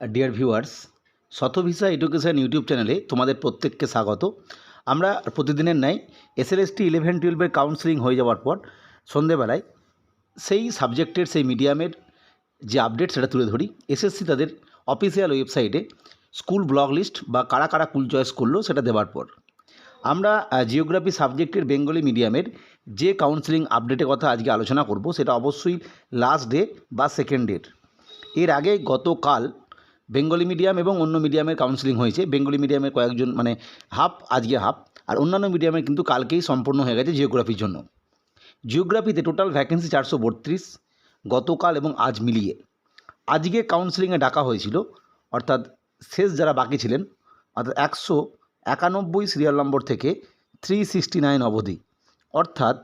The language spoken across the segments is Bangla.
ডিয়ার ভিউয়ার্স, শতভিসা এডুকেশন ইউটিউব চ্যানেলে তোমাদের প্রত্যেককে স্বাগত। আমরা প্রতিদিনের ন্যায় এসএলএসটি 11-12-এর কাউন্সেলিং হয়ে যাওয়ার পর সন্ধেবেলায় সেই সাবজেক্টের সেই মিডিয়ামের যে আপডেট সেটা তুলে ধরি। এসএসসি তাদের অফিসিয়াল ওয়েবসাইটে স্কুল ব্লক লিস্ট বা কারা কারা কুল চয়েস করলো সেটা দেওয়ার পর আমরা জিওগ্রাফি সাবজেক্টের বেঙ্গলি মিডিয়ামের যে কাউন্সেলিং আপডেটের কথা আজকে আলোচনা করব সেটা অবশ্যই লাস্ট ডে বা সেকেন্ড ডেট। এর আগে গতকাল বেঙ্গলি মিডিয়াম এবং অন্য মিডিয়ামের কাউন্সেলিং হয়েছে। বেঙ্গলি মিডিয়ামের কয়েকজন মানে হাফ, আজকে হাফ, আর অন্যান্য মিডিয়ামের কিন্তু কালকেই সম্পূর্ণ হয়ে গেছে জিওগ্রাফির জন্য। জিওগ্রাফিতে টোটাল ভ্যাকেন্সি 432 গতকাল এবং আজ মিলিয়ে। আজকে কাউন্সেলিংয়ে ডাকা হয়েছিল, অর্থাৎ শেষ যারা বাকি ছিলেন, অর্থাৎ 191 সিরিয়াল নম্বর থেকে 369 অবধি, অর্থাৎ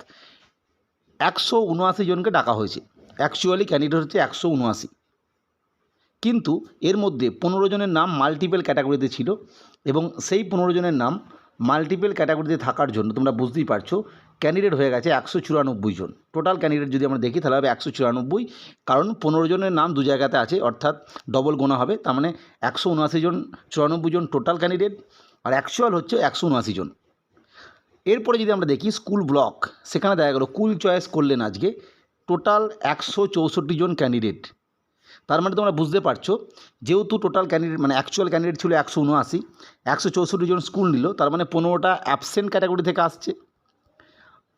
179 জনকে ডাকা হয়েছে। অ্যাকচুয়ালি ক্যান্ডিডেট হচ্ছে 179, কিন্তু এর মধ্যে 15 জনের নাম মাল্টিপল ক্যাটাগরিতে ছিল এবং সেই 15 জনের নাম মাল্টিপল ক্যাটাগরিতে থাকার জন্য তোমরা বুঝতেই পারছো ক্যান্ডিডেট হয়ে গেছে 194 জন। টোটাল ক্যান্ডিডেট যদি আমরা দেখি তাহলে হবে 194, কারণ 15 জনের নাম দু জায়গাতে আছে, অর্থাৎ ডবল গোনা হবে। তার মানে 179 জন, 94 জন টোটাল ক্যান্ডিডেট, আর অ্যাকচুয়াল হচ্ছে 179 জন। এরপরে যদি আমরা দেখি স্কুল ব্লক, সেখানে দেখা গেল কুল চয়েস করলেন আজকে টোটাল 164 জন ক্যান্ডিডেট। তার মানে তোমরা বুঝতে পারছো, যেহেতু টোটাল ক্যান্ডিডেট মানে অ্যাকচুয়াল ক্যান্ডিডেট ছিল 179, 164 জন স্কুল নিল, তার মানে 15টা অ্যাবসেন্ট ক্যাটাগরি থেকে আসছে।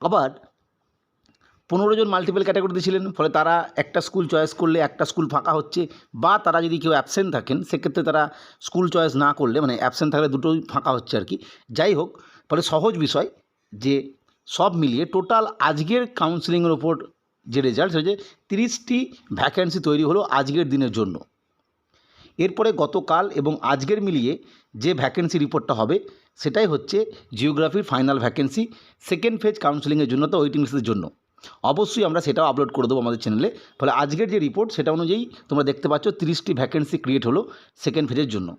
আবার 15 জন মাল্টিপল ক্যাটাগরিতে ছিলেন, ফলে তারা একটা স্কুল চয়েস করলে একটা স্কুল ফাঁকা হচ্ছে, বা তারা যদি কেউ অ্যাবসেন্ট থাকেন সেক্ষেত্রে তারা স্কুল চয়েস না করলে, মানে অ্যাবসেন্ট থাকলে দুটোই ফাঁকা হচ্ছে আর কি। যাই হোক, ফলে সহজ বিষয় যে সব মিলিয়ে টোটাল আজকের কাউন্সেলিংয়ের ওপর যে রেজাল্ট হচ্ছে 30টি ভ্যাকেন্সি তৈরি হলো আজকের দিনের জন্য। এরপরে গতকাল এবং আজকের মিলিয়ে যে ভ্যাকেন্সি রিপোর্টটা হবে সেটাই হচ্ছে জিওগ্রাফির ফাইনাল ভ্যাকেন্সি সেকেন্ড ফেজ কাউন্সেলিংয়ের জন্য, তো ওয়েটিং লিস্টের জন্য। অবশ্যই আমরা সেটাও আপলোড করে দেবো আমাদের চ্যানেলে। ফলে আজকের যে রিপোর্ট সেটা অনুযায়ী তোমরা দেখতে পাচ্ছ 30টি ভ্যাকেন্সি ক্রিয়েট হলো সেকেন্ড ফেজের জন্য।